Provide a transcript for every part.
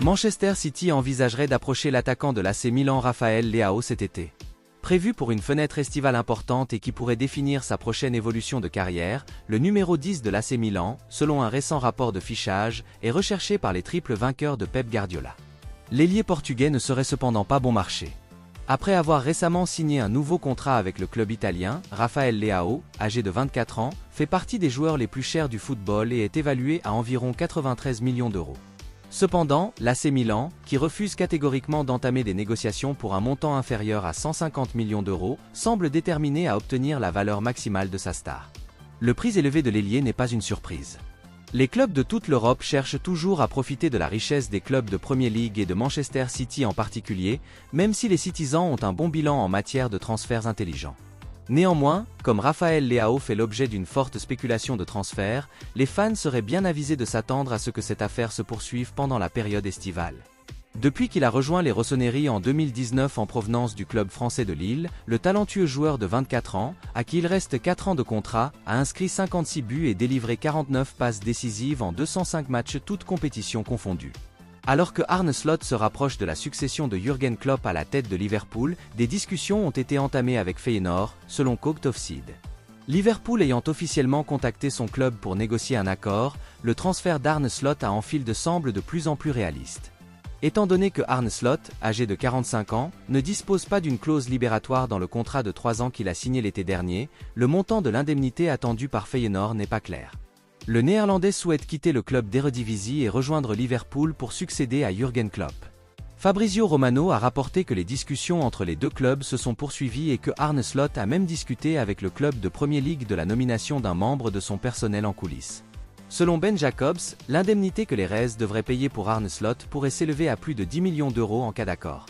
Manchester City envisagerait d'approcher l'attaquant de l'AC Milan Rafael Leao cet été. Prévu pour une fenêtre estivale importante et qui pourrait définir sa prochaine évolution de carrière, le numéro 10 de l'AC Milan, selon un récent rapport de fichage, est recherché par les triples vainqueurs de Pep Guardiola. L'ailier portugais ne serait cependant pas bon marché. Après avoir récemment signé un nouveau contrat avec le club italien, Rafael Leao, âgé de 24 ans, fait partie des joueurs les plus chers du football et est évalué à environ 93 millions d'euros. Cependant, l'AC Milan, qui refuse catégoriquement d'entamer des négociations pour un montant inférieur à 150 millions d'euros, semble déterminé à obtenir la valeur maximale de sa star. Le prix élevé de l'ailier n'est pas une surprise. Les clubs de toute l'Europe cherchent toujours à profiter de la richesse des clubs de Premier League et de Manchester City en particulier, même si les Citizens ont un bon bilan en matière de transferts intelligents. Néanmoins, comme Rafael Leao fait l'objet d'une forte spéculation de transfert, les fans seraient bien avisés de s'attendre à ce que cette affaire se poursuive pendant la période estivale. Depuis qu'il a rejoint les Rossoneri en 2019 en provenance du club français de Lille, le talentueux joueur de 24 ans, à qui il reste 4 ans de contrat, a inscrit 56 buts et délivré 49 passes décisives en 205 matchs toutes compétitions confondues. Alors que Arne Slot se rapproche de la succession de Jürgen Klopp à la tête de Liverpool, des discussions ont été entamées avec Feyenoord, selon Cogt Offside. Liverpool ayant officiellement contacté son club pour négocier un accord, le transfert d'Arne Slot à Anfield semble de plus en plus réaliste. Étant donné que Arne Slot, âgé de 45 ans, ne dispose pas d'une clause libératoire dans le contrat de 3 ans qu'il a signé l'été dernier, le montant de l'indemnité attendue par Feyenoord n'est pas clair. Le Néerlandais souhaite quitter le club d'Eredivisie et rejoindre Liverpool pour succéder à Jürgen Klopp. Fabrizio Romano a rapporté que les discussions entre les deux clubs se sont poursuivies et que Arne Slot a même discuté avec le club de Premier League de la nomination d'un membre de son personnel en coulisses. Selon Ben Jacobs, l'indemnité que les Reds devraient payer pour Arne Slot pourrait s'élever à plus de 10 millions d'euros en cas d'accord.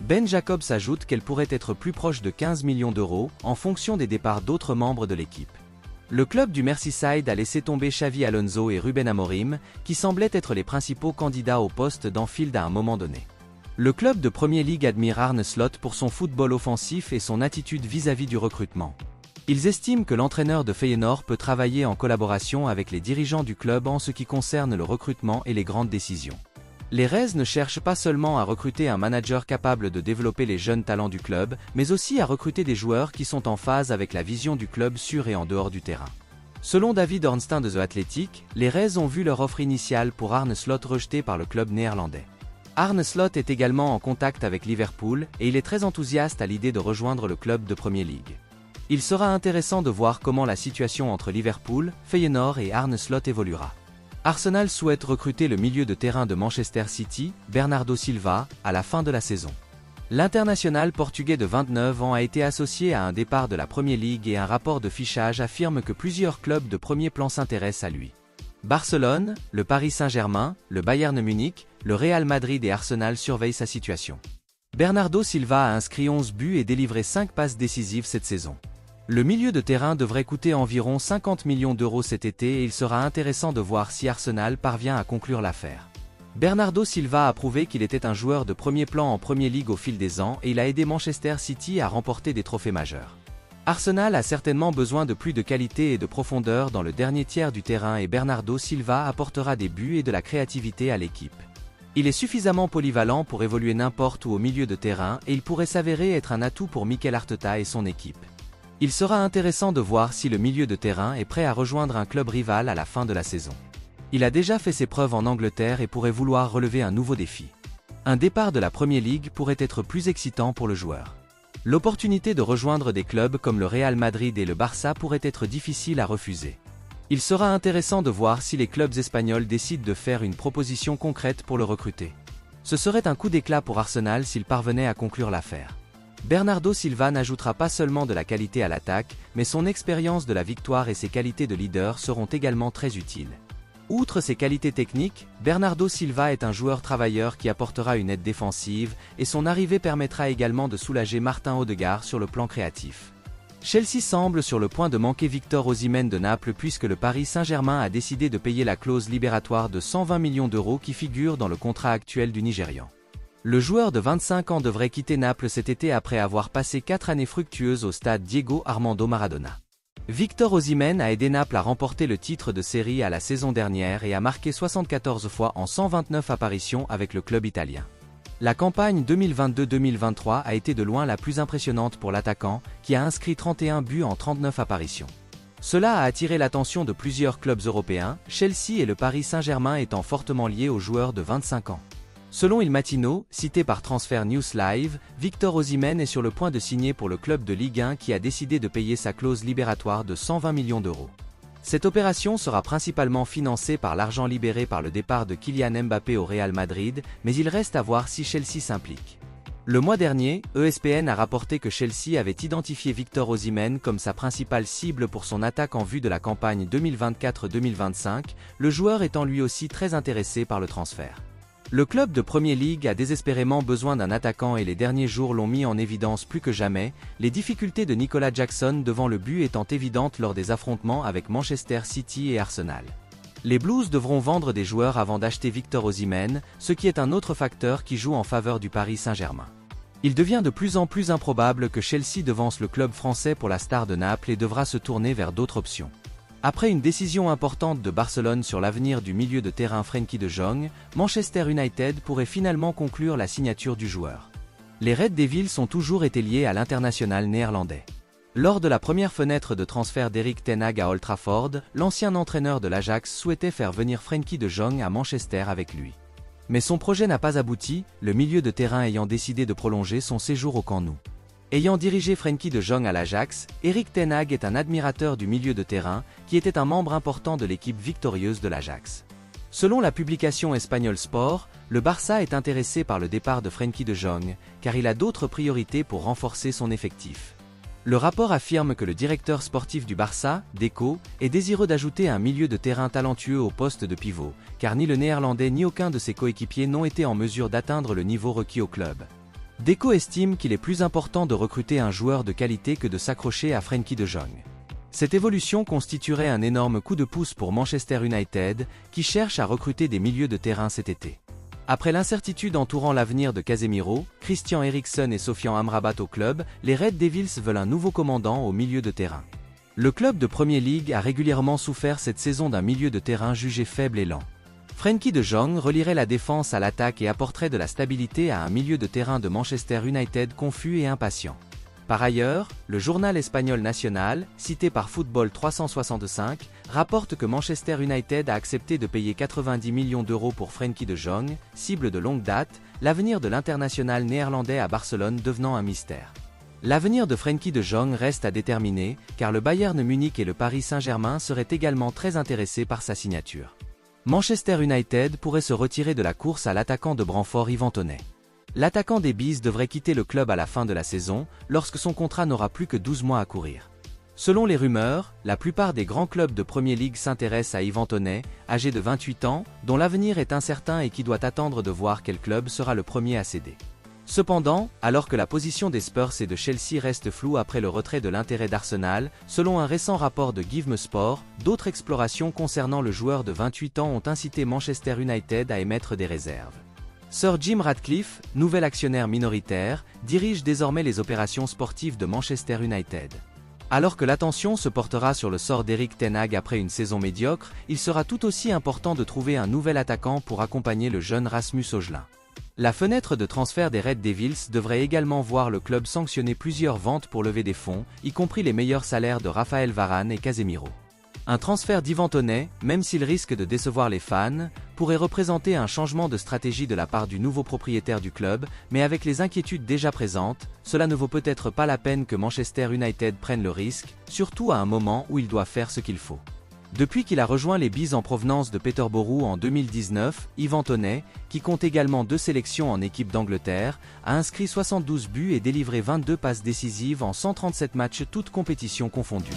Ben Jacobs ajoute qu'elle pourrait être plus proche de 15 millions d'euros, en fonction des départs d'autres membres de l'équipe. Le club du Merseyside a laissé tomber Xavi Alonso et Ruben Amorim, qui semblaient être les principaux candidats au poste d'Anfield à un moment donné. Le club de Premier League admire Arne Slot pour son football offensif et son attitude vis-à-vis du recrutement. Ils estiment que l'entraîneur de Feyenoord peut travailler en collaboration avec les dirigeants du club en ce qui concerne le recrutement et les grandes décisions. Les Reds ne cherchent pas seulement à recruter un manager capable de développer les jeunes talents du club, mais aussi à recruter des joueurs qui sont en phase avec la vision du club sur et en dehors du terrain. Selon David Ornstein de The Athletic, les Reds ont vu leur offre initiale pour Arne Slot rejetée par le club néerlandais. Arne Slot est également en contact avec Liverpool et il est très enthousiaste à l'idée de rejoindre le club de Premier League. Il sera intéressant de voir comment la situation entre Liverpool, Feyenoord et Arne Slot évoluera. Arsenal souhaite recruter le milieu de terrain de Manchester City, Bernardo Silva, à la fin de la saison. L'international portugais de 29 ans a été associé à un départ de la Premier League et un rapport de fichage affirme que plusieurs clubs de premier plan s'intéressent à lui. Barcelone, le Paris Saint-Germain, le Bayern Munich, le Real Madrid et Arsenal surveillent sa situation. Bernardo Silva a inscrit 11 buts et délivré 5 passes décisives cette saison. Le milieu de terrain devrait coûter environ 50 millions d'euros cet été et il sera intéressant de voir si Arsenal parvient à conclure l'affaire. Bernardo Silva a prouvé qu'il était un joueur de premier plan en Premier League au fil des ans et il a aidé Manchester City à remporter des trophées majeurs. Arsenal a certainement besoin de plus de qualité et de profondeur dans le dernier tiers du terrain et Bernardo Silva apportera des buts et de la créativité à l'équipe. Il est suffisamment polyvalent pour évoluer n'importe où au milieu de terrain et il pourrait s'avérer être un atout pour Mikel Arteta et son équipe. Il sera intéressant de voir si le milieu de terrain est prêt à rejoindre un club rival à la fin de la saison. Il a déjà fait ses preuves en Angleterre et pourrait vouloir relever un nouveau défi. Un départ de la Premier League pourrait être plus excitant pour le joueur. L'opportunité de rejoindre des clubs comme le Real Madrid et le Barça pourrait être difficile à refuser. Il sera intéressant de voir si les clubs espagnols décident de faire une proposition concrète pour le recruter. Ce serait un coup d'éclat pour Arsenal s'il parvenait à conclure l'affaire. Bernardo Silva n'ajoutera pas seulement de la qualité à l'attaque, mais son expérience de la victoire et ses qualités de leader seront également très utiles. Outre ses qualités techniques, Bernardo Silva est un joueur travailleur qui apportera une aide défensive, et son arrivée permettra également de soulager Martin Odegaard sur le plan créatif. Chelsea semble sur le point de manquer Victor Osimhen de Naples puisque le Paris Saint-Germain a décidé de payer la clause libératoire de 120 millions d'euros qui figure dans le contrat actuel du Nigérian. Le joueur de 25 ans devrait quitter Naples cet été après avoir passé 4 années fructueuses au stade Diego Armando Maradona. Victor Osimhen a aidé Naples à remporter le titre de série à la saison dernière et a marqué 74 fois en 129 apparitions avec le club italien. La campagne 2022-2023 a été de loin la plus impressionnante pour l'attaquant, qui a inscrit 31 buts en 39 apparitions. Cela a attiré l'attention de plusieurs clubs européens, Chelsea et le Paris Saint-Germain étant fortement liés au joueur de 25 ans. Selon Il Mattino, cité par Transfer News Live, Victor Osimhen est sur le point de signer pour le club de Ligue 1 qui a décidé de payer sa clause libératoire de 120 millions d'euros. Cette opération sera principalement financée par l'argent libéré par le départ de Kylian Mbappé au Real Madrid, mais il reste à voir si Chelsea s'implique. Le mois dernier, ESPN a rapporté que Chelsea avait identifié Victor Osimhen comme sa principale cible pour son attaque en vue de la campagne 2024-2025, le joueur étant lui aussi très intéressé par le transfert. Le club de Premier League a désespérément besoin d'un attaquant et les derniers jours l'ont mis en évidence plus que jamais, les difficultés de Nicolas Jackson devant le but étant évidentes lors des affrontements avec Manchester City et Arsenal. Les Blues devront vendre des joueurs avant d'acheter Victor Osimhen, ce qui est un autre facteur qui joue en faveur du Paris Saint-Germain. Il devient de plus en plus improbable que Chelsea devance le club français pour la star de Naples et devra se tourner vers d'autres options. Après une décision importante de Barcelone sur l'avenir du milieu de terrain Frenkie de Jong, Manchester United pourrait finalement conclure la signature du joueur. Les Red Devils ont toujours été liés à l'international néerlandais. Lors de la première fenêtre de transfert d'Erik ten Hag à Old Trafford, l'ancien entraîneur de l'Ajax souhaitait faire venir Frenkie de Jong à Manchester avec lui. Mais son projet n'a pas abouti, le milieu de terrain ayant décidé de prolonger son séjour au Camp Nou. Ayant dirigé Frenkie de Jong à l'Ajax, Erik ten Hag est un admirateur du milieu de terrain, qui était un membre important de l'équipe victorieuse de l'Ajax. Selon la publication espagnole Sport, le Barça est intéressé par le départ de Frenkie de Jong, car il a d'autres priorités pour renforcer son effectif. Le rapport affirme que le directeur sportif du Barça, Deco, est désireux d'ajouter un milieu de terrain talentueux au poste de pivot, car ni le Néerlandais ni aucun de ses coéquipiers n'ont été en mesure d'atteindre le niveau requis au club. Deco estime qu'il est plus important de recruter un joueur de qualité que de s'accrocher à Frenkie de Jong. Cette évolution constituerait un énorme coup de pouce pour Manchester United, qui cherche à recruter des milieux de terrain cet été. Après l'incertitude entourant l'avenir de Casemiro, Christian Eriksen et Sofian Amrabat au club, les Red Devils veulent un nouveau commandant au milieu de terrain. Le club de Premier League a régulièrement souffert cette saison d'un milieu de terrain jugé faible et lent. Frenkie de Jong relierait la défense à l'attaque et apporterait de la stabilité à un milieu de terrain de Manchester United confus et impatient. Par ailleurs, le journal espagnol Nacional, cité par Football 365, rapporte que Manchester United a accepté de payer 90 millions d'euros pour Frenkie de Jong, cible de longue date, l'avenir de l'international néerlandais à Barcelone devenant un mystère. L'avenir de Frenkie de Jong reste à déterminer, car le Bayern Munich et le Paris Saint-Germain seraient également très intéressés par sa signature. Manchester United pourrait se retirer de la course à l'attaquant de Brentford Ivan Toney. L'attaquant des Bees devrait quitter le club à la fin de la saison, lorsque son contrat n'aura plus que 12 mois à courir. Selon les rumeurs, la plupart des grands clubs de Premier League s'intéressent à Ivan Toney, âgé de 28 ans, dont l'avenir est incertain et qui doit attendre de voir quel club sera le premier à céder. Cependant, alors que la position des Spurs et de Chelsea reste floue après le retrait de l'intérêt d'Arsenal, selon un récent rapport de GiveMeSport, d'autres explorations concernant le joueur de 28 ans ont incité Manchester United à émettre des réserves. Sir Jim Ratcliffe, nouvel actionnaire minoritaire, dirige désormais les opérations sportives de Manchester United. Alors que l'attention se portera sur le sort d'Erik ten Hag après une saison médiocre, il sera tout aussi important de trouver un nouvel attaquant pour accompagner le jeune Rasmus Højlund. La fenêtre de transfert des Red Devils devrait également voir le club sanctionner plusieurs ventes pour lever des fonds, y compris les meilleurs salaires de Raphaël Varane et Casemiro. Un transfert d'Ivan Toney, même s'il risque de décevoir les fans, pourrait représenter un changement de stratégie de la part du nouveau propriétaire du club, mais avec les inquiétudes déjà présentes, cela ne vaut peut-être pas la peine que Manchester United prenne le risque, surtout à un moment où il doit faire ce qu'il faut. Depuis qu'il a rejoint les Bees en provenance de Peterborough en 2019, Ivan Toney, qui compte également 2 sélections en équipe d'Angleterre, a inscrit 72 buts et délivré 22 passes décisives en 137 matchs toutes compétitions confondues.